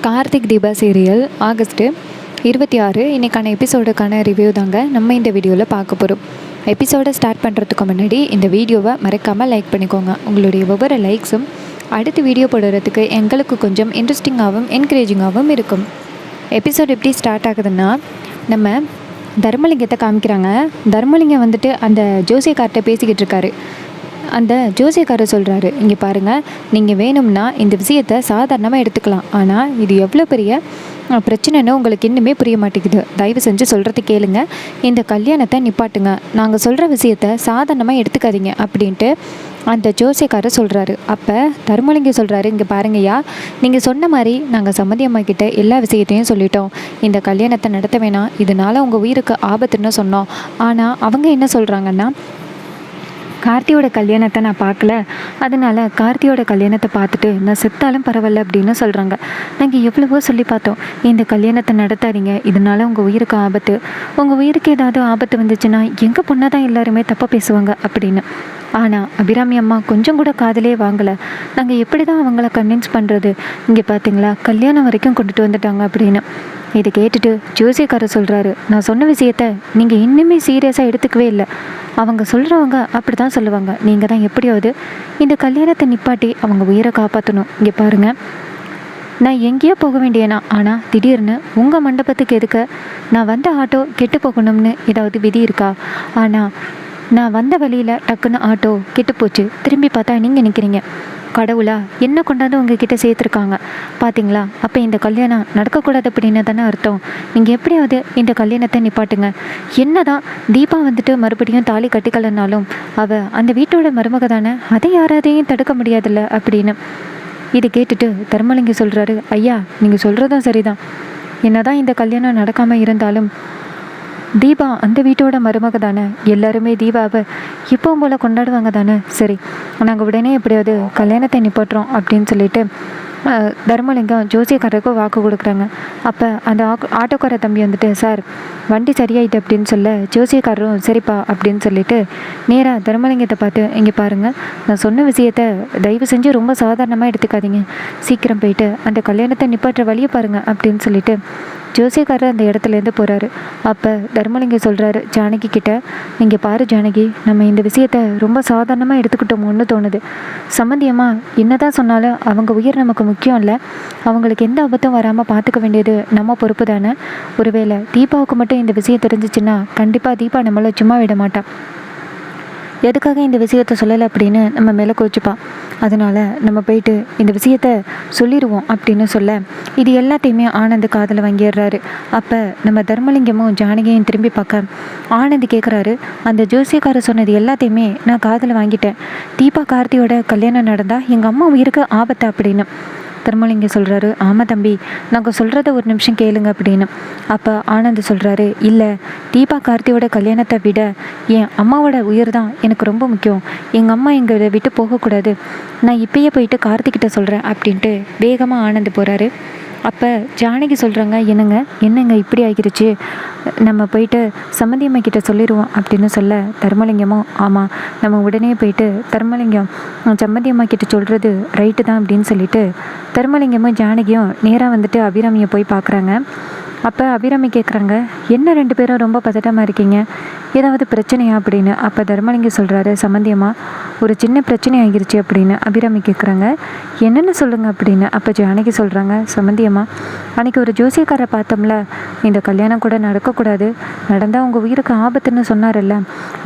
Karthik Deepa serial August 26 இன்றைக்கான எபிசோடுக்கான review தாங்க நம்ம இந்த வீடியோவில் பார்க்க போகிறோம். எபிசோடை ஸ்டார்ட் பண்ணுறதுக்கு முன்னாடி இந்த வீடியோவை மறக்காமல் லைக் பண்ணிக்கோங்க. உங்களுடைய ஒவ்வொரு லைக்ஸும் அடுத்து வீடியோ போடுறதுக்கு எங்களுக்கு கொஞ்சம் இன்ட்ரெஸ்டிங்காகவும் என்கரேஜிங்காகவும் இருக்கும். எபிசோடு எப்படி ஸ்டார்ட் ஆகுதுன்னா, நம்ம தர்மலிங்கத்தை காமிக்கிறாங்க. தர்மலிங்கம் வந்துட்டு அந்த ஜோசியக்கார்ட்ட பேசிக்கிட்டு இருக்காரு. அந்த ஜோசியக்காரர் சொல்கிறாரு, இங்கே பாருங்கள், நீங்கள் வேணும்னா இந்த விஷயத்தை சாதாரணமாக எடுத்துக்கலாம், ஆனால் இது எவ்வளோ பெரிய பிரச்சனைன்னு உங்களுக்கு இன்னுமே புரிய மாட்டேங்குது. தயவு செஞ்சு சொல்கிறத கேளுங்க, இந்த கல்யாணத்தை நிப்பாட்டுங்க, நாங்கள் சொல்கிற விஷயத்த சாதாரணமாக எடுத்துக்காதீங்க அப்படின்ட்டு அந்த ஜோசியக்காரர் சொல்கிறாரு. அப்போ தர்மலிங்கம் சொல்கிறாரு, இங்கே பாருங்கய்யா, நீங்கள் சொன்ன மாதிரி நாங்கள் சம்மதி அம்மா கிட்ட எல்லா விஷயத்தையும் சொல்லிட்டோம். இந்த கல்யாணத்தை நடத்த வேணாம், இதனால் உங்கள் உயிருக்கு ஆபத்துன்னு சொன்னோம். ஆனால் அவங்க என்ன சொல்கிறாங்கன்னா, கார்த்தியோட கல்யாணத்தை நான் பார்க்கல, அதனால் கார்த்தியோட கல்யாணத்தை பார்த்துட்டு நான் செத்தாலும் பரவாயில்ல அப்படின்னு சொல்கிறாங்க. நாங்கள் எவ்வளவோ சொல்லி பார்த்தோம், இந்த கல்யாணத்தை நடத்தாதீங்க, இதனால் உங்கள் உயிருக்கு ஆபத்து, உங்கள் உயிருக்கு ஏதாவது ஆபத்து வந்துச்சுன்னா எங்கள் பொண்ணை தான் எல்லாருமே தப்பாக பேசுவாங்க அப்படின்னு. ஆனால் அபிராமி அம்மா கொஞ்சம் கூட காதலே வாங்கலை. நாங்கள் எப்படி தான் அவங்கள கன்வின்ஸ் பண்ணுறது, இங்கே பார்த்தீங்களா கல்யாணம் வரைக்கும் கொண்டுட்டு வந்துட்டாங்க அப்படின்னு. இதை கேட்டுட்டு ஜோசியக்காரர் சொல்கிறாரு, நான் சொன்ன விஷயத்த நீங்கள் இன்னுமே சீரியஸாக எடுத்துக்கவே இல்லை. அவங்க சொல்கிறவங்க அப்படி தான் சொல்லுவாங்க, நீங்கள் தான் எப்படியாவது இந்த கல்யாணத்தை நிப்பாட்டி அவங்க உயிரை காப்பாற்றணும். இங்கே பாருங்கள், நான் எங்கேயோ போக வேண்டியனா, ஆனால் திடீர்னு உங்கள் மண்டபத்துக்கு எதுக்க நான் வந்த ஆட்டோ கெட்டு போகணும்னு ஏதாவது விதி இருக்கா? ஆனால் நான் வந்த வழியில் டக்குன்னு ஆட்டோ கெட்டு போச்சு, திரும்பி பார்த்தா நீங்கள் நிற்கிறீங்க. கடவுளா என்ன கொண்டாந்து உங்ககிட்ட சேர்த்துருக்காங்க பார்த்தீங்களா? அப்போ இந்த கல்யாணம் நடக்கக்கூடாது அப்படின்னு தானே அர்த்தம். நீங்கள் எப்படியாவது இந்த கல்யாணத்தை நிப்பாட்டுங்க. என்ன தான் தீபா வந்துட்டு மறுபடியும் தாலி கட்டிக்கலனாலும் அவள் அந்த வீட்டோட மருமக தானே, அதை யாராதையும் தடுக்க முடியாதுல்ல அப்படின்னு. இதை கேட்டுட்டு தர்மலிங்கம் சொல்கிறாரு, ஐயா நீங்கள் சொல்கிறதும் சரிதான், என்னதான் இந்த கல்யாணம் நடக்காமல் இருந்தாலும் தீபா அந்த வீட்டோட மருமக தானே, எல்லாருமே தீபாவை இப்போவும் போல் கொண்டாடுவாங்க தானே. சரி, நாங்கள் உடனே எப்படியாவது கல்யாணத்தை நிப்பாட்டுறோம் அப்படின்னு சொல்லிட்டு தர்மலிங்கம் ஜோசியக்காரருக்கு வாக்கு கொடுக்குறாங்க. அப்போ அந்த ஆட்டோக்கார தம்பி வந்துட்டு, சார் வண்டி சரியாயிட்டு அப்படின்னு சொல்ல ஜோசியக்காரரும் சரிப்பா அப்படின்னு சொல்லிட்டு நேராக தர்மலிங்கத்தை பார்த்து, இங்கே பாருங்கள், நான் சொன்ன விஷயத்த தயவு செஞ்சு ரொம்ப சாதாரணமாக எடுத்துக்காதீங்க, சீக்கிரம் போயிட்டு அந்த கல்யாணத்தை நிப்பாட்டுற வழியை பாருங்கள் அப்படின்னு சொல்லிட்டு ஜோசியக்காரர் அந்த இடத்துலேருந்து போகிறாரு. அப்போ தர்மலிங்கம் சொல்கிறாரு ஜானகி கிட்ட, இங்கே பாரு ஜானகி, நம்ம இந்த விஷயத்த ரொம்ப சாதாரணமாக எடுத்துக்கிட்டோமோன்னு தோணுது. சம்மந்தியமாக என்ன தான் சொன்னாலும் அவங்க உயிர் நமக்கு முக்கியம் இல்லை, அவங்களுக்கு எந்த ஆபத்தும் வராமல் பார்த்துக்க வேண்டியது நம்ம பொறுப்பு தானே. ஒருவேளை தீபாவுக்கு மட்டும் இந்த விஷயம் தெரிஞ்சிச்சுன்னா கண்டிப்பாக தீபா நம்மளை சும்மா விட மாட்டான், எதுக்காக இந்த விஷயத்த சொல்லலை அப்படின்னு நம்ம மேலே கோச்சிப்பான். அதனால் நம்ம போயிட்டு இந்த விஷயத்த சொல்லிடுவோம் அப்படின்னு சொல்ல இது எல்லாத்தையுமே ஆனந்த் காதில் வாங்கிடுறாரு. அப்போ நம்ம தர்மலிங்கமும் ஜானகியும் திரும்பி பார்க்க ஆனந்த் கேட்குறாரு, அந்த ஜோசியக்காரர் சொன்னது எல்லாத்தையுமே நான் காதில் வாங்கிட்டேன், தீபா கார்த்தியோட கல்யாணம் நடந்தால் எங்கள் அம்மா உயிருக்கு ஆபத்து அப்படின்னு. தர்மலிங்கம் சொல்கிறாரு, ஆமாம் தம்பி, நாங்கள் சொல்கிறத ஒரு நிமிஷம் கேளுங்க அப்படின்னு. அப்போ ஆனந்த் சொல்கிறாரு, இல்லை, தீபா கார்த்தியோட கல்யாணத்தை விட என் அம்மாவோட உயிர் தான் எனக்கு ரொம்ப முக்கியம், எங்கள் அம்மா எங்களை விட்டு போகக்கூடாது, நான் இப்பயே போயிட்டு கார்த்திக்கிட்ட சொல்கிறேன் அப்படின்ட்டு வேகமாக ஆனந்த் போகிறாரு. அப்போ ஜானகி சொல்கிறாங்க, என்னங்க இப்படி ஆகிருச்சு, நம்ம போயிட்டு சம்மந்தியம்மா கிட்ட சொல்லிடுவோம் அப்படின்னு சொல்ல தர்மலிங்கமும், ஆமாம் நம்ம உடனே போயிட்டு தர்மலிங்கம் சம்மந்தியம்மா கிட்ட சொல்கிறது ரைட்டு தான் அப்படின்னு சொல்லிட்டு தர்மலிங்கமும் ஜானகியும் நேராக வந்துட்டு அபிராமியை போய் பார்க்குறாங்க. அப்போ அபிராமி கேட்குறாங்க, என்ன ரெண்டு பேரும் ரொம்ப பதட்டமாக இருக்கீங்க, ஏதாவது பிரச்சனையா அப்படின்னு. அப்போ தர்மலிங்கம் சொல்கிறாரு, சம்மந்தியம்மா ஒரு சின்ன பிரச்சனை ஆகிருச்சு அப்படின்னு. அபிராமி கேட்குறாங்க, என்னென்னு சொல்லுங்கள் அப்படின்னு. அப்போ ஜானகி சொல்கிறாங்க, சம்மந்தியம்மா அன்றைக்கி ஒரு ஜோசியக்காரை பார்த்தோம்ல, இந்த கல்யாணம் கூட நடக்கக்கூடாது, நடந்தால் உங்கள் உயிருக்கு ஆபத்துன்னு சொன்னார்ல,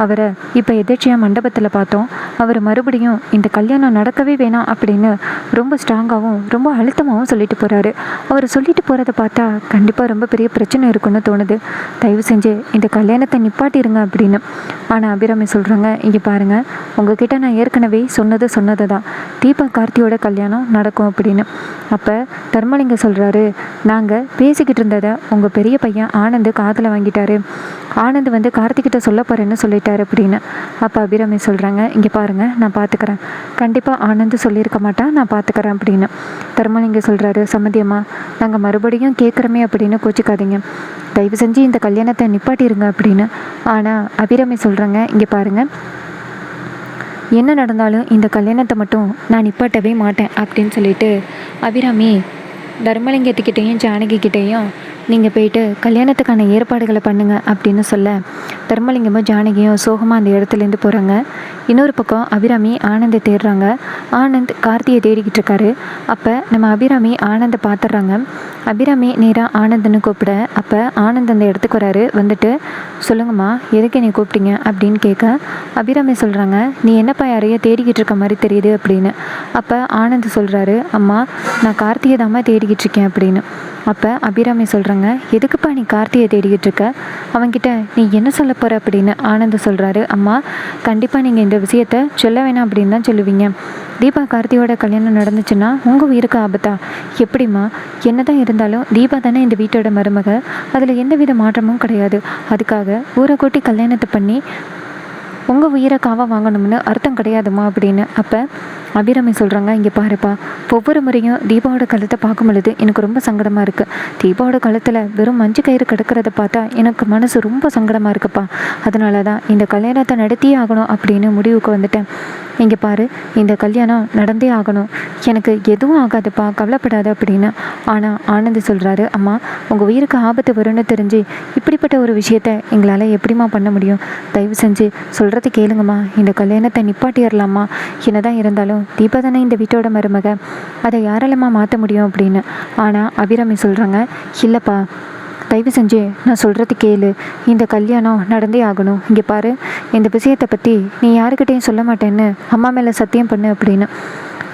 அவரை இப்போ எதிர்ச்சியாக மண்டபத்தில் பார்த்தோம், அவர் மறுபடியும் இந்த கல்யாணம் நடக்கவே வேணாம் அப்படின்னு ரொம்ப ஸ்ட்ராங்காகவும் ரொம்ப அழுத்தமாகவும் சொல்லிட்டு போகிறாரு. அவர் சொல்லிட்டு போகிறத பார்த்தா கண்டிப்பாக ரொம்ப பெரிய பிரச்சனை இருக்குன்னு தோணுது, தயவு செஞ்சு இந்த கல்யாணத்தை நிப்பாட்டிருங்க அப்படின்னு. ஆனால் அபிராமி சொல்கிறாங்க, இங்கே பாருங்கள், உங்ககிட்ட நான் ஏற்கனவே சொன்னது தான், தீபா கார்த்தியோட கல்யாணம் நடக்கும் அப்படின்னு. அப்போ தர்மலிங்கம் சொல்கிறாரு, நாங்கள் பேசிக்கிட்டு இருந்ததை உங்கள் பெரிய பையன் ஆனந்த் காதில் வாங்கிட்டாரு, ஆனந்த் வந்து கார்த்திகிட்ட சொல்ல போகிறேன்னு சொல்லிட்டாரு அப்படின்னு. அப்போ அபிராமி சொல்கிறாங்க, இங்கே பாருங்கள், நான் பார்த்துக்கிறேன், கண்டிப்பாக ஆனந்த் சொல்லியிருக்க மாட்டான், நான் பார்த்துக்கிறேன் அப்படின்னு. தர்மலிங்கம் சொல்கிறாரு, சம்மந்தியம்மா நாங்கள் மறுபடியும் கேட்குறோமே அப்படின்னு கோச்சிக்காதீங்க, தயவு செஞ்சு இந்த கல்யாணத்தை நிப்பாட்டிருங்க அப்படின்னு. ஆனால் அபிராமி சொல்கிறாங்க, இங்கே பாருங்கள், என்ன நடந்தாலும் இந்த கல்யாணத்தை மட்டும் நான் நிப்பாட்டவே மாட்டேன் அப்படின்னு சொல்லிட்டு அபிராமி தர்மலிங்கத்துக்கிட்டேயும் ஜானகிக்கிட்டேயும் நீங்கள் போயிட்டு கல்யாணத்துக்கான ஏற்பாடுகளை பண்ணுங்கள் அப்படின்னு சொல்ல தர்மலிங்கமும் ஜானகியும் சோகமாக அந்த இடத்துலேருந்து போகிறாங்க. இன்னொரு பக்கம் அபிராமி ஆனந்தை தேடுறாங்க. ஆனந்த் கார்த்தியை தேடிக்கிட்டு இருக்காரு. அப்போ நம்ம அபிராமி ஆனந்தை பார்த்துட்றாங்க. அபிராமி நேராக ஆனந்தன்னு கூப்பிட அப்போ ஆனந்த் அந்த இடத்துக்கு வராரு. வந்துட்டு சொல்லுங்கம்மா எதுக்கு என்னை கூப்பிட்டீங்க அப்படின்னு கேட்க அபிராமி சொல்கிறாங்க, நீ என்னப்பா யாரையோ தேடிக்கிட்டு இருக்க மாதிரி தெரியுது அப்படின்னு. அப்போ ஆனந்த் சொல்கிறாரு, அம்மா நான் கார்த்தியை தாம்மா தேடிக்கிட்டு இருக்கேன் அப்படின்னு. அப்போ அபிராமி சொல்கிறாங்க, எதுக்குப்பா நீ கார்த்தியை தேடிக்கிட்டு இருக்க, அவன்கிட்ட நீ என்ன சொல்ல போகிற அப்படின்னு ஆனந்த் சொல்கிறாரு. அம்மா கண்டிப்பாக நீங்கள் இந்த விஷயத்த சொல்ல வேணாம் அப்படின்னு தான் சொல்லுவீங்க. தீபா கார்த்தியோட கல்யாணம் நடந்துச்சுன்னா உங்கள் உயிருக்கு ஆபத்தா? எப்படிம்மா? என்ன தான் இருந்தாலும் தீபா தானே இந்த வீட்டோட மருமக, அதில் எந்தவித மாற்றமும் கிடையாது. அதுக்காக ஊரை கூட்டி கல்யாணத்தை பண்ணி உங்கள் உயிரை காவ வாங்கணும்னு அர்த்தம் கிடையாதுமா அப்படின்னு. அப்போ அபிராமி சொல்கிறாங்க, இங்கே பாருப்பா, ஒவ்வொரு முறையும் தீபாவோட கழுத்தை பார்க்கும் பொழுது எனக்கு ரொம்ப சங்கடமாக இருக்குது. தீபாவோட கழுத்தில் வெறும் மஞ்சு கயிறு கிடக்கிறத பார்த்தா எனக்கு மனசு ரொம்ப சங்கடமாக இருக்குப்பா. அதனால தான் இந்த கல்யாணத்தை நடத்தியே ஆகணும் அப்படின்னு முடிவுக்கு வந்துட்டேன். இங்கே பாரு, இந்த கல்யாணம் நடந்தே ஆகணும், எனக்கு எதுவும் ஆகாதுப்பா, கவலைப்படாது அப்படின்னு. ஆனால் ஆனந்த் சொல்கிறாரு, அம்மா உங்கள் உயிருக்கு ஆபத்து வரும்னு தெரிஞ்சு இப்படிப்பட்ட ஒரு விஷயத்த எங்களால் எப்படிமா பண்ண முடியும்? தயவு செஞ்சு சொல்கிறது கேளுங்கம்மா, இந்த கல்யாணத்தை நிப்பாட்டிடலாமா? என்னதான் இருந்தாலும் தீபா தானே இந்த வீட்டோட மருமக, அதை யாராலம்மா மாற்ற முடியும் அப்படின்னு. ஆனால் அபிராமி சொல்கிறாங்க, இல்லைப்பா தயவு செஞ்சு நான் சொல்கிறது கேளு, இந்த கல்யாணம் நடந்தே ஆகணும். இங்கே பாரு, இந்த விஷயத்தை பற்றி நீ யாருக்கிட்டையும் சொல்ல மாட்டேன்னு அம்மா மேலே சத்தியம் பண்ணு அப்படின்னு.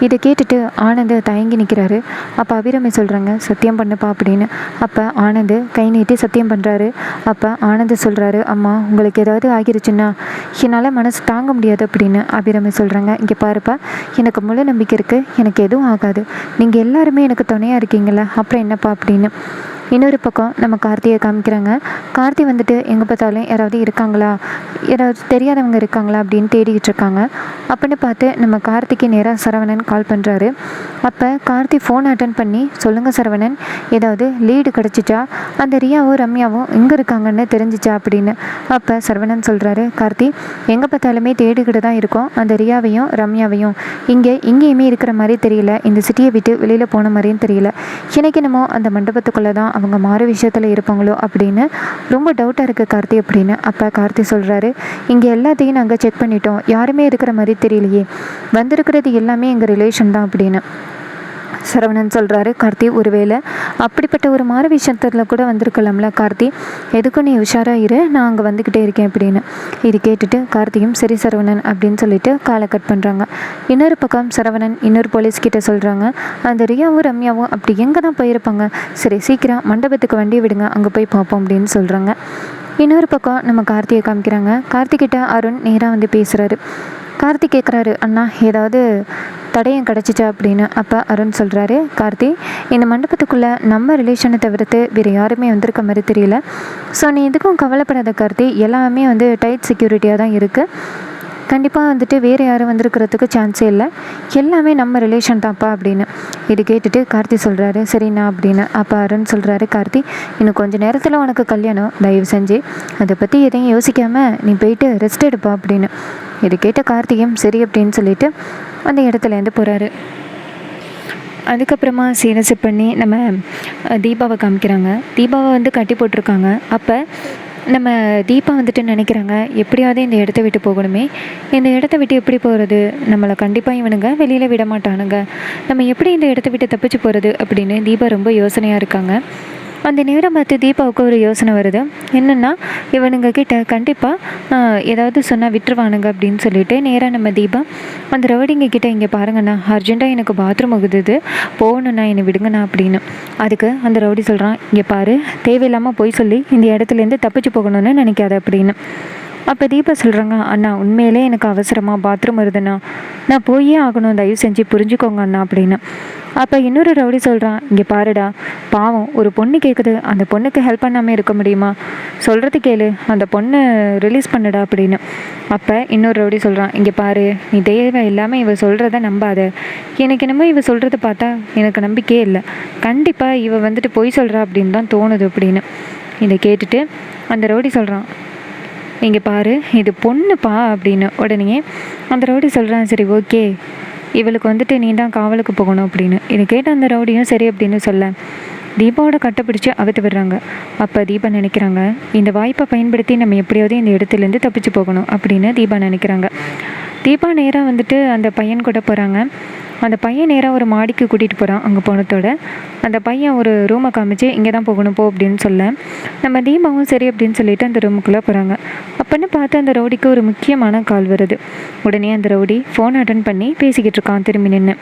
இதை கேட்டுட்டு ஆனந்த் தயங்கி நிற்கிறாரு. அப்போ அபிராமி சொல்கிறாங்க, சத்தியம் பண்ணுப்பா அப்படின்னு. அப்போ ஆனந்த் கை நீட்டி சத்தியம் பண்ணுறாரு. அப்போ ஆனந்த் சொல்கிறாரு, அம்மா உங்களுக்கு ஏதாவது ஆகிருச்சுன்னா என்னால் மனசு தாங்க முடியாது அப்படின்னு. அபிராமி சொல்கிறாங்க, இங்கே பாருப்பா, எனக்கு முழு நம்பிக்கை இருக்குது, எனக்கு எதுவும் ஆகாது, நீங்கள் எல்லாருமே எனக்கு துணையாக இருக்கீங்களா, அப்புறம் என்னப்பா அப்படின்னு. இன்னொரு பக்கம் நம்ம கார்த்தியை காமிக்கிறாங்க. கார்த்தி வந்துட்டு எங்கே பார்த்தாலும் யாராவது இருக்காங்களா, யாராவது தெரியாதவங்க இருக்காங்களா அப்படின்னு தேடிக்கிட்டு இருக்காங்க. அப்படின்னு பார்த்து நம்ம கார்த்திக்கு நேராக சரவணன் கால் பண்ணுறாரு. அப்போ கார்த்தி ஃபோன் அட்டன் பண்ணி, சொல்லுங்கள் சரவணன், ஏதாவது லீடு கிடச்சிச்சா, அந்த ரியாவும் ரம்யாவும் எங்கே இருக்காங்கன்னு தெரிஞ்சிச்சா அப்படின்னு. அப்போ சரவணன் சொல்கிறாரு, கார்த்தி எங்கே பார்த்தாலுமே தேடிக்கிட்டு தான் இருக்கோம், அந்த ரியாவையும் ரம்யாவையும் எங்கேயுமே இருக்கிற மாதிரி தெரியல, இந்த சிட்டியை விட்டு வெளியில் போன மாதிரியும் தெரியல. எனக்கு என்னமோ அந்த மண்டபத்துக்குள்ளே தான் அவங்க மாறு விஷயத்தில் இருப்பாங்களோ அப்படின்னு ரொம்ப டவுட்டாக இருக்குது கார்த்தி அப்படின்னு. அப்போ கார்த்தி சொல்கிறாரு, இங்கே எல்லாத்தையும் நாங்கள் செக் பண்ணிட்டோம், யாருமே இருக்கிற மாதிரி தெரியலையே, வந்திருக்கிறது எல்லாமே எங்கள் ரிலேஷன் தான் அப்படின்னு. சரவணன் சொல்கிறாரு, கார்த்தி ஒருவேளை அப்படிப்பட்ட ஒரு மாறு விஷயத்தில் கூட வந்திருக்கலாம்ல கார்த்தி, எதுக்கும் நீ உஷாராக இரு, நான் அங்கே வந்துக்கிட்டே இருக்கேன் அப்படின்னு. இது கேட்டுட்டு கார்த்தியும் சரி சரவணன் அப்படின்னு சொல்லிட்டு காலை கட் பண்ணுறாங்க. இன்னொரு பக்கம் சரவணன் இன்னொரு போலீஸ்கிட்ட சொல்கிறாங்க, அந்த ரியாவும் ரம்யாவும் அப்படி எங்கே தான் போயிருப்பாங்க, சரி சீக்கிரம் மண்டபத்துக்கு வண்டி விடுங்க, அங்கே போய் பார்ப்போம் அப்படின்னு சொல்கிறாங்க. இன்னொரு பக்கம் நம்ம கார்த்தியை காமிக்கிறாங்க. கார்த்திகிட்ட அருண் நேராக வந்து பேசுகிறாரு. கார்த்தி கேட்குறாரு, அண்ணா ஏதாவது தடயம் கிடச்சிச்சா அப்படின்னு. அப்போ அருண் சொல்கிறாரு, கார்த்தி இந்த மண்டபத்துக்குள்ளே நம்ம ரிலேஷனை தவிர்த்து வேறு யாருமே வந்திருக்க மாதிரி தெரியல, ஸோ நீ எதுக்கும் கவலைப்படாத கார்த்தி, எல்லாமே வந்து டைட் செக்யூரிட்டியாக தான் இருக்குது, கண்டிப்பாக வந்துட்டு வேறு யாரும் வந்திருக்கிறதுக்கு சான்ஸே இல்லை, எல்லாமே நம்ம ரிலேஷன் தான்ப்பா அப்படின்னு. இது கேட்டுட்டு கார்த்தி சொல்கிறாரு, சரிண்ணா அப்படின்னு. அப்போ அருண் சொல்கிறாரு, கார்த்தி இன்னும் கொஞ்சம் நேரத்தில் உனக்கு கல்யாணம், தயவு செஞ்சு அதை பற்றி எதையும் யோசிக்காமல் நீ போயிட்டு ரெஸ்ட் எடுப்பா அப்படின்னு. இது கேட்ட கார்த்தியும் சரி அப்படின்னு சொல்லிட்டு அந்த இடத்துலேருந்து போகிறாரு. அதுக்கப்புறமா சீனஸு பண்ணி நம்ம தீபாவை காமிக்கிறாங்க. தீபாவை வந்து கட்டி போட்டிருக்காங்க. அப்போ நம்ம தீபா வந்துட்டு நினைக்கிறாங்க, எப்படியாவது இந்த இடத்த விட்டு போகணுமே, இந்த இடத்த விட்டு எப்படி போகிறது, நம்மளை கண்டிப்பாக இவனுங்க வெளியில் விட மாட்டானுங்க, நம்ம எப்படி இந்த இடத்த விட்டு தப்பிச்சு போகிறது அப்படின்னு தீபா ரொம்ப யோசனையாக இருக்காங்க. அந்த நேரம் பார்த்து தீபாவுக்கு ஒரு யோசனை வருது. என்னென்னா, இவனுங்க கிட்ட கண்டிப்பாக ஏதாவது சொன்னால் விட்டுருவானுங்க அப்படின்னு சொல்லிட்டு நேராக நம்ம தீபா அந்த ரவுடிங்க கிட்டே, இங்கே பாருங்கண்ணா, அர்ஜென்ட்டாக எனக்கு பாத்ரூம் ஆகுது, போகணுண்ணா, என்னை விடுங்கண்ணா அப்படின்னு. அதுக்கு அந்த ரவுடி சொல்கிறான், இங்கே பாரு, தேவையில்லாமல் போய் சொல்லி இந்த இடத்துலேருந்து தப்பிச்சு போகணும்னு நினைக்காத அப்படின்னு. அப்போ தீபா சொல்கிறாங்க, அண்ணா உண்மையிலே எனக்கு அவசரமாக பாத்ரூம் வருதுண்ணா, நான் போயே ஆகணும், தயவு செஞ்சு புரிஞ்சுக்கோங்க அண்ணா அப்படின்னு. அப்போ இன்னொரு ரவுடி சொல்கிறான், இங்கே பாருடா, பாவம் ஒரு பொண்ணு கேட்குது, அந்த பொண்ணுக்கு ஹெல்ப் பண்ணாமல் இருக்க முடியுமா, சொல்கிறது கேளு, அந்த பொண்ணை ரிலீஸ் பண்ணுடா அப்படின்னு. அப்போ இன்னொரு ரவுடி சொல்கிறான், இங்கே பாரு, நீ தேவை இல்லாமல் இவ சொல்கிறத நம்பாத, எனக்கு என்னமோ இவ சொல்கிறத பார்த்தா எனக்கு நம்பிக்கையே இல்லை, கண்டிப்பாக இவ வந்துட்டு பொய் சொல்கிறா அப்படின்னு தான் தோணுது அப்படின்னு. இதை கேட்டுட்டு அந்த ரவுடி சொல்கிறான், இங்கே பாரு, இது பொண்ணுப்பா அப்படின்னு. உடனே அந்த ரவுடி சொல்கிறான், சரி ஓகே, இவளுக்கு வந்துட்டு நீ தான் காவலுக்கு போகணும் அப்படின்னு. இதை கேட்ட அந்த ரவுடியும் சரி அப்படின்னு சொல்ல தீபாவோட கட்டை பிடிச்சி அவுத்து விடுறாங்க. அப்போ தீபா நினைக்கிறாங்க, இந்த வாய்ப்பை பயன்படுத்தி நம்ம எப்படியாவது இந்த இடத்துலேருந்து தப்பிச்சு போகணும் அப்படின்னு தீபா நினைக்கிறாங்க. தீபா நேராக வந்துட்டு அந்த பையன் கூட போகிறாங்க. அந்த பையன் நேராக ஒரு மாடிக்கு கூட்டிகிட்டு போகிறான். அங்கே போனதோட அந்த பையன் ஒரு ரூமை காமிச்சு இங்கே தான் போகணும் போ அப்படின்னு சொல்ல நம்ம தீபாவும் சரி அப்படின்னு சொல்லிட்டு அந்த ரூமுக்குள்ளே போகிறாங்க. அப்போன்னு பார்த்து அந்த ரவுடிக்கு ஒரு முக்கியமான கால் வருது. உடனே அந்த ரவுடி ஃபோன் அட்டன் பண்ணி பேசிக்கிட்டு இருக்கான் திரும்பி நின்று.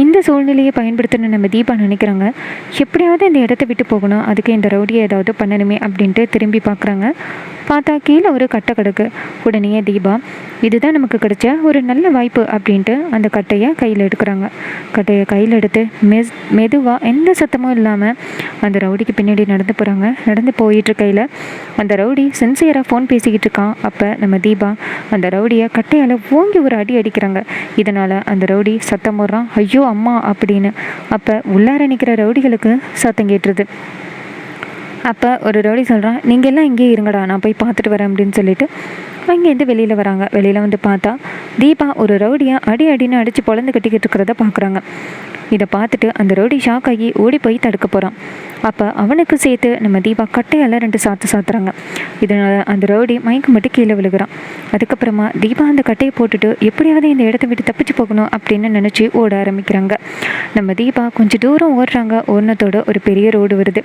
இந்த சூழ்நிலையை பயன்படுத்தணும் நம்ம தீபா நினைக்கிறாங்க. எப்படியாவது இந்த இடத்த விட்டு போகணும், அதுக்கு இந்த ரவுடியை ஏதாவது பண்ணணுமே அப்படின்ட்டு திரும்பி பார்க்குறாங்க. பார்த்தா கீழே ஒரு கட்டை கிடக்கு. உடனே தீபா இதுதான் நமக்கு கிடைச்ச ஒரு நல்ல வாய்ப்பு அப்படின்ட்டு அந்த கட்டையை கையில் எடுக்கிறாங்க. கட்டையை கையில் எடுத்து மெதுவாக எந்த சத்தமும் இல்லாமல் அந்த ரவுடிக்கு பின்னாடி நடந்து போகிறாங்க. நடந்து போயிட்டு கையில் அந்த ரவுடி சின்சியராக ஃபோன் பேசிக்கிட்டு இருக்கான். அப்போ நம்ம தீபா அந்த ரவுடியை கட்டையால் ஓங்கி ஒரு அடி அடிக்கிறாங்க. இதனால் அந்த ரவுடி சத்தம் போடுறான், ஐயோ அம்மா அப்படின்னு. அப்போ உள்ளார நிற்கிற ரவுடிகளுக்கு சத்தம் கேட்டுருது. அப்போ ஒரு ரவுடி சொல்கிறான், நீங்கள் எல்லாம் இங்கே இருங்கடா, நான் போய் பார்த்துட்டு வரேன் அப்படின்னு சொல்லிட்டு அங்கேருந்து வெளியில் வராங்க. வெளியில் வந்து பார்த்தா தீபா ஒரு ரவுடியை அடின்னு அடித்து பொழந்து கட்டிக்கிட்டு இருக்கிறத பார்க்குறாங்க. இதை பார்த்துட்டு அந்த ரவுடி ஷாக் ஆகி ஓடி போய் தடுக்க போகிறான். அப்போ அவனுக்கு சேர்த்து நம்ம தீபா கட்டையால் 2 சாத்துறாங்க. இதனால் அந்த ரவுடி மயக்கம் மட்டும் கீழே விழுகிறான். அதுக்கப்புறமா தீபா அந்த கட்டையை போட்டுட்டு எப்படியாவது இந்த இடத்த விட்டு தப்பிச்சு போகணும் அப்படின்னு நினச்சி ஓட ஆரம்பிக்கிறாங்க. நம்ம தீபா கொஞ்சம் தூரம் ஓடுறாங்க. ஓடினத்தோட ஒரு பெரிய ரோடு வருது.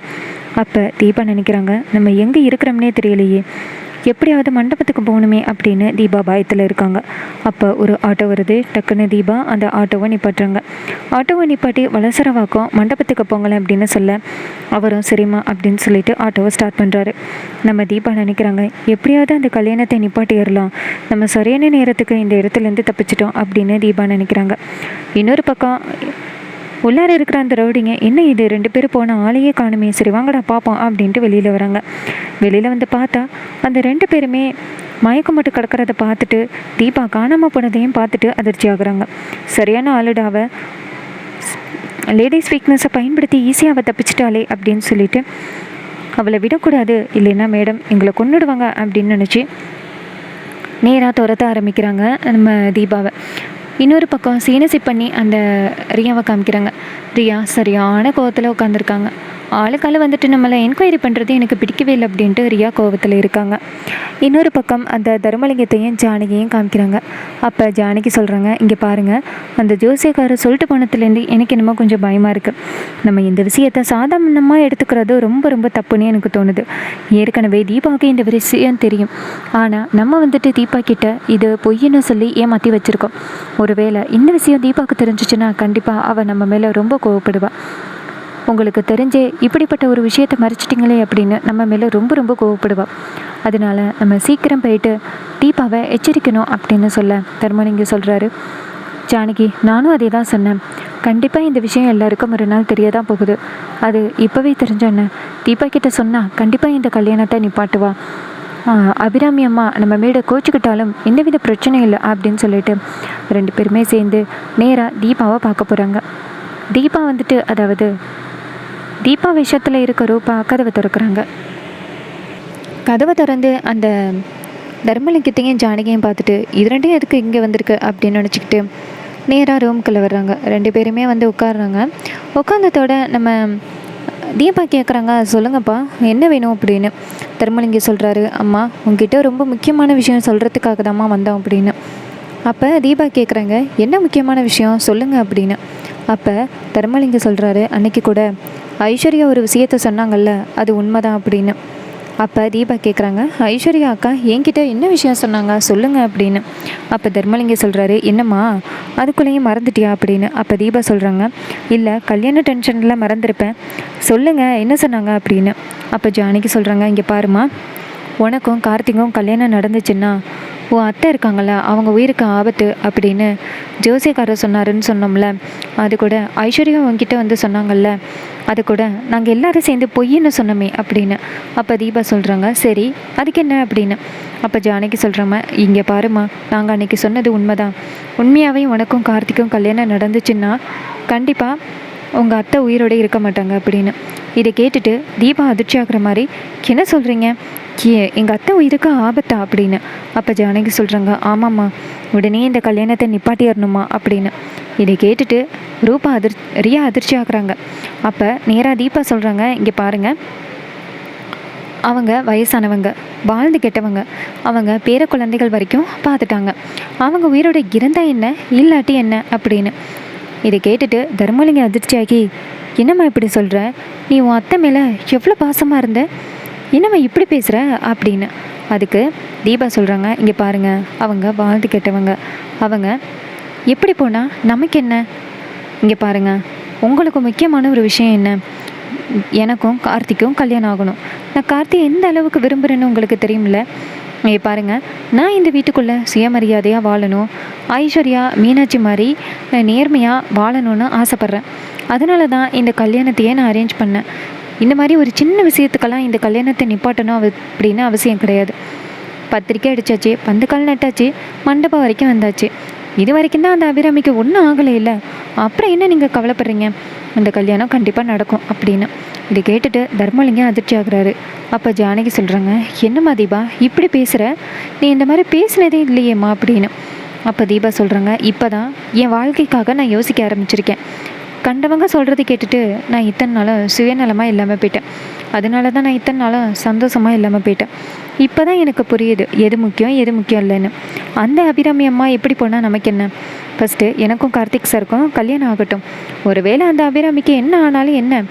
அப்போ தீபா நினைக்கிறாங்க, நம்ம எங்கே இருக்கிறோம்னே தெரியலையே, எப்படியாவது மண்டபத்துக்கு போகணுமே அப்படின்னு தீபா பயத்தில் இருக்காங்க. அப்போ ஒரு ஆட்டோ வருது. டக்குன்னு தீபா அந்த ஆட்டோவை நிப்பாட்டுறாங்க. ஆட்டோவை நிப்பாட்டி வளசரவாக்கம் மண்டபத்துக்கு போங்களேன் அப்படின்னு சொல்ல அவரும் சரிம்மா அப்படின்னு சொல்லிட்டு ஆட்டோவை ஸ்டார்ட் பண்ணுறாரு. நம்ம தீபா நினைக்கிறாங்க, எப்படியாவது அந்த கல்யாணத்தை நிப்பாட்டிடலாம், நம்ம சரியான நேரத்துக்கு இந்த இடத்துலேருந்து தப்பிச்சிட்டோம் அப்படின்னு தீபா நினைக்கிறாங்க. இன்னொரு பக்கம் உள்ளார இருக்கிற அந்த ரவுடிங்க, என்ன இது 2 பேரும் போன ஆளையே காணுமே, சரி வாங்கடா பார்ப்போம் அப்படின்ட்டு வெளியில் வராங்க. வெளியில் வந்து பார்த்தா அந்த 2 பேருமே மயக்கம் மட்டும் கிடக்கிறத பார்த்துட்டு தீபா காணாமல் போனதையும் பார்த்துட்டு அதிர்ச்சி ஆகுறாங்க. சரியான ஆளுடாவை லேடிஸ் வீக்னஸை பயன்படுத்தி ஈஸியாக அவள் தப்பிச்சிட்டாளே அப்படின்னு சொல்லிட்டு அவளை விடக்கூடாது, இல்லைன்னா மேடம் எங்களை கொன்னுடுவாங்க அப்படின்னு நினச்சி நேராக துரத்த ஆரம்பிக்கிறாங்க நம்ம தீபாவை. இன்னொரு பக்கம் சீனசி பண்ணி அந்த ரியாவை காமிக்கிறாங்க. ரியா சரியான கோவத்தில் உட்காந்துருக்காங்க. ஆளுக்கால வந்துட்டு நம்மளை என்கொயரி பண்ணுறது எனக்கு பிடிக்கவே இல்லை அப்படின்ட்டு ரியா கோவத்தில் இருக்காங்க. இன்னொரு பக்கம் அந்த தர்மலிங்கத்தையும் ஜானகியையும் காமிக்கிறாங்க. அப்போ ஜானகி சொல்கிறாங்க, இங்கே பாருங்கள், அந்த ஜோசியக்காரர் சொல்லிட்டு போனதுலேருந்து எனக்கு என்னமோ கொஞ்சம் பயமாக இருக்குது. நம்ம இந்த விஷயத்தை சாதாரணமாக எடுத்துக்கிறது ரொம்ப தப்புன்னு எனக்கு தோணுது. ஏற்கனவே தீபாவுக்கு இந்த விஷயம் தெரியும். ஆனால் நம்ம வந்துட்டு தீபா கிட்ட இது பொய்ன்னு சொல்லி ஏமாற்றி வச்சுருக்கோம். ஒருவேளை இந்த விஷயம் தீபாவுக்கு தெரிஞ்சிச்சுன்னா கண்டிப்பாக அவள் நம்ம மேலே ரொம்ப கோவப்படுவாள். உங்களுக்கு தெரிஞ்சே இப்படிப்பட்ட ஒரு விஷயத்தை மறைச்சிட்டிங்களே அப்படின்னு நம்ம மேலே ரொம்ப கோவப்படுவாள். அதனால் நம்ம சீக்கிரம் போயிட்டு தீபாவை எச்சரிக்கணும் அப்படின்னு சொல்ல தர்மலிங்கம் சொல்கிறாரு. ஜானகி, நானும் அதே தான் சொன்னேன். கண்டிப்பாக இந்த விஷயம் எல்லாருக்கும் ஒரு நாள் தெரிய தான் போகுது. அது இப்போவே தெரிஞ்சோன்னே தீபா கிட்ட சொன்னால் கண்டிப்பாக இந்த கல்யாணத்தை நிப்பாட்டுவா. அபிராமி அம்மா நம்ம மேடை கோச்சிக்கிட்டாலும் எந்தவித பிரச்சனையும் இல்லை அப்படின்னு சொல்லிட்டு 2 பேருமே சேர்ந்து நேராக தீபாவை பார்க்க போகிறாங்க. தீபா வந்துட்டு அதாவது தீபா விஷயத்தில் இருக்க ரூபா கதவை திறக்கிறாங்க. கதவை திறந்து அந்த தர்மலிங்கத்தையும் ஜானகியும் பார்த்துட்டு இது 2 எதுக்கு இங்கே வந்திருக்கு அப்படின்னு நினச்சிக்கிட்டு நேராக ரூம்குள்ளே வர்றாங்க. 2 பேருமே வந்து உட்காடுறாங்க. உட்காந்ததோட நம்ம தீபா கேட்குறாங்க, சொல்லுங்கப்பா என்ன வேணும் அப்படின்னு. தர்மலிங்கம் சொல்கிறாரு, அம்மா உங்ககிட்ட ரொம்ப முக்கியமான விஷயம் சொல்கிறதுக்காக தான்மா வந்தோம் அப்படின்னு. அப்போ தீபா கேட்குறாங்க, என்ன முக்கியமான விஷயம் சொல்லுங்கள் அப்படின்னு. அப்போ தர்மலிங்கம் சொல்கிறாரு, அன்னைக்கு கூட ஐஸ்வர்யா ஒரு விஷயத்த சொன்னாங்கல்ல, அது உண்மைதான் அப்படின்னு. அப்போ தீபா கேட்குறாங்க, ஐஸ்வர்யா அக்கா என்கிட்ட என்ன விஷயம் சொன்னாங்க சொல்லுங்கள் அப்படின்னு. அப்போ தர்மலிங்கம் சொல்கிறாரு, என்னம்மா அதுக்குள்ளேயும் மறந்துட்டியா அப்படின்னு. அப்போ தீபா சொல்கிறாங்க, இல்லை கல்யாண டென்ஷனில் மறந்துருப்பேன், சொல்லுங்கள் என்ன சொன்னாங்க அப்படின்னு. அப்போ ஜானகி சொல்கிறாங்க, இங்கே பாருமா, உனக்கும் கார்த்திக்கும் கல்யாணம் நடந்துச்சுன்னா உன் அத்தை இருக்காங்கள அவங்க உயிருக்கு ஆபத்து அப்படின்னு ஜோசியக்காரர் சொன்னாருன்னு சொன்னோம்ல, அது கூட ஐஸ்வர்யா உங்ககிட்ட வந்து சொன்னாங்கல்ல, அது கூட நாங்கள் எல்லோரும் சேர்ந்து பொய்ன்னு சொன்னோமே அப்படின்னு. அப்போ தீபா சொல்கிறாங்க, சரி அதுக்கு என்ன அப்படின்னு. அப்போ ஜானகி சொல்கிறாங்க, இங்கே பாருமா, நாங்கள் அன்றைக்கி சொன்னது உண்மைதான். உண்மையாகவே உனக்கும் கார்த்திக்கும் கல்யாணம் நடந்துச்சுன்னா கண்டிப்பாக உங்கள் அத்தை உயிரோடு இருக்க மாட்டாங்க அப்படின்னு. இதை கேட்டுட்டு தீபா அதிர்ச்சி ஆகுற மாதிரி, என்ன சொல்கிறீங்க, எங்கள் அத்தை உயிருக்கு ஆபத்தா அப்படின்னு. அப்போ ஜானகி சொல்கிறாங்க, ஆமாம்மா, உடனே இந்த கல்யாணத்தை நிப்பாட்டிடணுமா அப்படின்னு. இதை கேட்டுட்டு ரூபா ரியா அதிர்ச்சி ஆகுறாங்க. அப்போ நேராக தீபா சொல்கிறாங்க, இங்கே பாருங்கள், அவங்க வயசானவங்க, வாழ்ந்து கெட்டவங்க, அவங்க பேர குழந்தைகள் வரைக்கும் பார்த்துட்டாங்க, அவங்க உயிரோட இருந்தால் என்ன இல்லாட்டி என்ன அப்படின்னு. இதை கேட்டுட்டு தர்மலிங்கம் அதிர்ச்சியாகி, என்னம்மா இப்படி சொல்கிற, நீ உன் அத்தை மேலே எவ்வளோ பாசமாக இருந்த, என்னம்மா இப்படி பேசுகிற அப்படின்னு. அதுக்கு தீபா சொல்கிறாங்க, இங்கே பாருங்கள், அவங்க வாழ்ந்து கெட்டவங்க, அவங்க எப்படி போனால் நமக்கு என்ன, இங்கே பாருங்கள், உங்களுக்கு முக்கியமான ஒரு விஷயம் என்ன, எனக்கும் கார்த்திக்கும் கல்யாணம் ஆகணும், நான் கார்த்தியை எந்த அளவுக்கு விரும்புகிறேன்னு உங்களுக்கு தெரியுமில்ல. இங்கே பாருங்கள், நான் இந்த வீட்டுக்குள்ளே சுயமரியாதையாக வாழணும், ஐஸ்வர்யா மீனாட்சி மாதிரி நேர்மையாக வாழணும்னு ஆசைப்பட்றேன். அதனால தான் இந்த கல்யாணத்தையே நான் அரேஞ்ச் பண்ணேன். இந்த மாதிரி ஒரு சின்ன விஷயத்துக்கெல்லாம் இந்த கல்யாணத்தை நிப்பாட்டணும் அப்படின்னு அவசியம் கிடையாது. பத்திரிக்கை அடித்தாச்சு, பந்துக்கால் நட்டாச்சு, மண்டபம் வரைக்கும் வந்தாச்சு, இது வரைக்கும் தான் அந்த அபிராமிக்கு ஒன்றும் ஆகலை இல்லை, அப்புறம் என்ன நீங்கள் கவலைப்படுறீங்க, அந்த கல்யாணம் கண்டிப்பாக நடக்கும் அப்படின்னு. இதை கேட்டுட்டு தர்மலிங்கம் அதிர்ச்சி ஆகுறாரு. அப்போ ஜானகி சொல்கிறாங்க, என்னம்மா தீபா இப்படி பேசுகிற, நீ இந்த மாதிரி பேசினதே இல்லையேம்மா அப்படின்னு. அப்போ தீபா சொல்கிறாங்க, இப்போ தான் என் வாழ்க்கைக்காக நான் யோசிக்க ஆரம்பிச்சிருக்கேன். கண்டவங்க சொல்கிறத கேட்டுட்டு நான் இத்தனை நாளும் சுயநலமாக இல்லாமல் போயிட்டேன். அதனால தான் நான் இத்தனை நாளும் சந்தோஷமாக இல்லாமல் போயிட்டேன். இப்போ தான் எனக்கு புரியுது எது முக்கியம் எது முக்கியம் இல்லைன்னு. அந்த அபிராமி அம்மா எப்படி போனால் நமக்கு என்ன, ஃபஸ்ட்டு எனக்கும் கார்த்திக் சாருக்கும் கல்யாணம் ஆகட்டும். ஒருவேளை அந்த அபிராமிக்கு என்ன ஆனாலும் என்ன,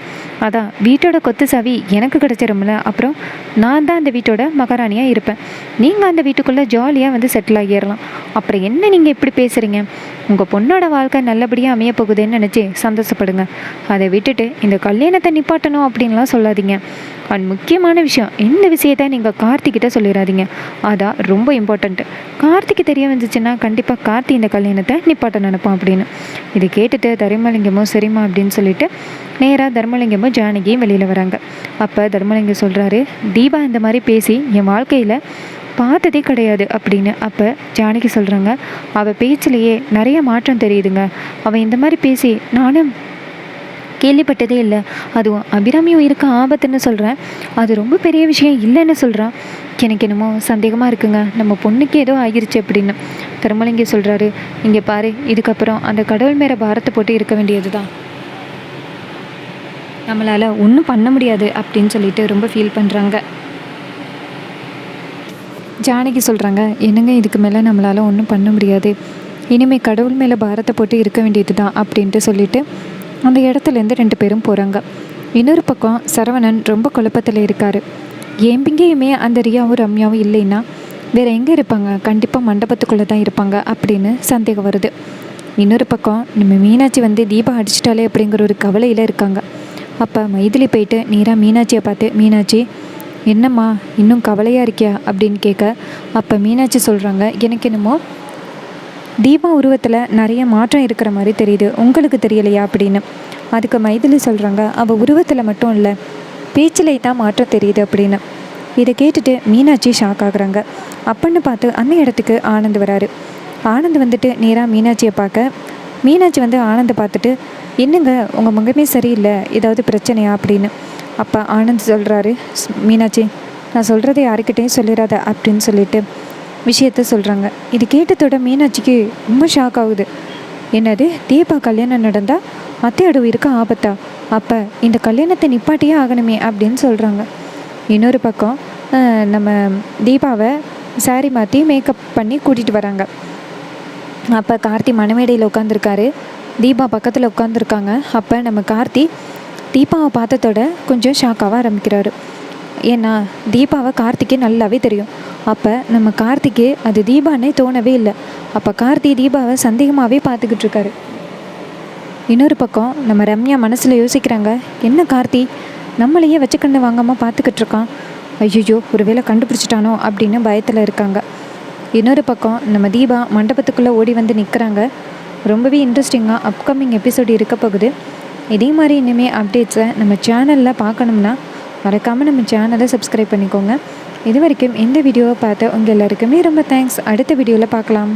அதான் வீட்டோட கொத்து சாவி எனக்கு கிடச்சிரும்ல, அப்புறம் நான் தான் அந்த வீட்டோட மகாராணியாக இருப்பேன், நீங்கள் அந்த வீட்டுக்குள்ளே ஜாலியாக வந்து செட்டில் ஆகிடலாம். அப்புறம் என்ன நீங்கள் இப்படி பேசுகிறீங்க, உங்கள் பொண்ணோட வாழ்க்கை நல்லபடியாக அமைய போகுதுன்னு நினச்சி சந்தோஷப்படுங்க. அதை விட்டுட்டு இந்த கல்யாணத்தை நிப்பாட்டணும் அப்படின்லாம் சொல்லாதீங்க. அண்ட் முக்கியமான விஷயம், இந்த விஷயத்தை நீங்கள் கார்த்திக்கிட்ட சொல்லிடாதீங்க, அதான் ரொம்ப இம்பார்ட்டண்ட்டு. கார்த்திக்கு தெரிய வந்துச்சுன்னா கண்டிப்பாக கார்த்தி இந்த கல்யாணத்தை நிப்பாட்ட நினைப்பான் அப்படின்னு. இதை கேட்டுட்டு தர்மலிங்கமும் சரிம்மா அப்படின்னு சொல்லிட்டு நேராக தர்மலிங்கமும் ஜானகியும் வெளியில் வராங்க. அப்போ தர்மலிங்கம் சொல்கிறாரு, தீபா இந்த மாதிரி பேசி என் வாழ்க்கையில் பார்த்ததே கிடையாது அப்படின்னு. அப்போ ஜானகி சொல்கிறாங்க, அவள் பேச்சிலேயே நிறைய மாற்றம் தெரியுதுங்க, அவள் இந்த மாதிரி பேசி நானும் கேள்விப்பட்டதே இல்லை, அதுவும் அபிராமி உயிருக்கு ஆபத்துன்னு சொல்கிறேன், அது ரொம்ப பெரிய விஷயம் இல்லைன்னு சொல்கிறான், எனக்கு என்னமோ சந்தேகமாக இருக்குங்க, நம்ம பொண்ணுக்கு ஏதோ ஆகிருச்சு அப்படின்னு. தர்மலிங்கம் சொல்கிறாரு, இங்கே பாரு, இதுக்கப்புறம் அந்த கடவுள் மேலே பாரத்தை போட்டு இருக்க வேண்டியது தான், நம்மளால் ஒன்றும் பண்ண முடியாது அப்படின்னு சொல்லிட்டு ரொம்ப ஃபீல் பண்ணுறாங்க. ஜானகி சொல்கிறாங்க, என்னங்க இதுக்கு மேலே நம்மளால் ஒன்றும் பண்ண முடியாது, இனிமேல் கடவுள் மேலே பாரத்தை போட்டு இருக்க வேண்டியது தான் அப்படின்ட்டு சொல்லிவிட்டு அந்த இடத்துலேருந்து 2 பேரும் போகிறாங்க. இன்னொரு பக்கம் சரவணன் ரொம்ப குழப்பத்தில் இருக்கார். எங்கேயுமே அந்த ரியாவும் ரம்யாவும் இல்லைன்னா வேறு எங்கே இருப்பாங்க, கண்டிப்பாக மண்டபத்துக்குள்ளே தான் இருப்பாங்க அப்படின்னு சந்தேகம் வருது. இன்னொரு பக்கம் நம்ம மீனாட்சி வந்து தீபா அடிச்சிட்டாலே அப்படிங்கிற ஒரு கவலையில் இருக்காங்க. அப்போ மைதிலி போயிட்டு நேராக மீனாட்சியை பார்த்து, மீனாட்சி என்னம்மா இன்னும் கவலையாக இருக்கியா அப்படின்னு கேட்க, அப்போ மீனாட்சி சொல்கிறாங்க, எனக்கு என்னமோ தீபா உருவத்தில் நிறைய மாற்றம் இருக்கிற மாதிரி தெரியுது, உங்களுக்கு தெரியலையா அப்படின்னு. அதுக்கு மைதிலி சொல்கிறாங்க, அவள் உருவத்தில் மட்டும் இல்லை, பேச்சிலே தான் மாற்றம் தெரியுது அப்படின்னு. இதை கேட்டுட்டு மீனாட்சி ஷாக் ஆகுறாங்க. அப்படின்னு பார்த்து அந்த இடத்துக்கு ஆனந்த் வராரு. ஆனந்த் வந்துட்டு நேராக மீனாட்சியை பார்க்க, மீனாட்சி வந்து ஆனந்தை பார்த்துட்டு, என்னங்க உங்கள் முகமே சரியில்லை, ஏதாவது பிரச்சனையா அப்படின்னு. அப்போ ஆனந்த் சொல்கிறாரு, மீனாட்சி நான் சொல்கிறத யாருக்கிட்டையும் சொல்லிடாத அப்படின்னு சொல்லிட்டு விஷயத்த சொல்கிறாங்க. இது கேட்டதோட மீனாட்சிக்கு ரொம்ப ஷாக் ஆகுது. என்னது, தீபா கல்யாணம் நடந்தால் அத்தையோட உயிருக்கு ஆபத்தா, அப்போ இந்த கல்யாணத்தை நிப்பாட்டியே ஆகணுமே அப்படின்னு சொல்கிறாங்க. இன்னொரு பக்கம் நம்ம தீபாவை சாரி மாற்றி மேக்கப் பண்ணி கூட்டிகிட்டு வராங்க. அப்போ கார்த்தி மணமேடையில் உட்காந்துருக்காரு, தீபா பக்கத்தில் உட்காந்துருக்காங்க. அப்போ நம்ம கார்த்தி தீபாவை பார்த்ததோட கொஞ்சம் ஷாக்காக ஆரம்பிக்கிறாரு. ஏன்னா தீபாவை கார்த்திக்கு நல்லாவே தெரியும். அப்போ நம்ம கார்த்திக்கு அது தீபானே தோணவே இல்லை. அப்போ கார்த்தி தீபாவை சந்தேகமாகவே பார்த்துக்கிட்டு இருக்காரு. இன்னொரு பக்கம் நம்ம ரம்யா மனசில் யோசிக்கிறாங்க, என்ன கார்த்தி நம்மளையே வச்சுக்கண்ணு வாங்காமல் பார்த்துக்கிட்டு இருக்கான், ஐயோ ஒருவேளை கண்டுபிடிச்சிட்டானோ அப்படின்னு பயத்தில் இருக்காங்க. இன்னொரு பக்கம் நம்ம தீபா மண்டபத்துக்குள்ளே ஓடி வந்து நிற்கிறாங்க. ரொம்பவே இன்ட்ரெஸ்டிங்காக அப்கமிங் எபிசோடு இருக்க போகுது. இதே மாதிரி இனிமேல் அப்டேட்ஸை நம்ம சேனலில் பார்க்கணும்னா மறக்காமல் நம்ம சேனலை சப்ஸ்கிரைப் பண்ணிக்கோங்க. இது வரைக்கும் இந்த வீடியோவை பார்த்த உங்கள் எல்லாருக்குமே ரொம்ப தேங்க்ஸ். அடுத்த வீடியோவில் பார்க்கலாம்.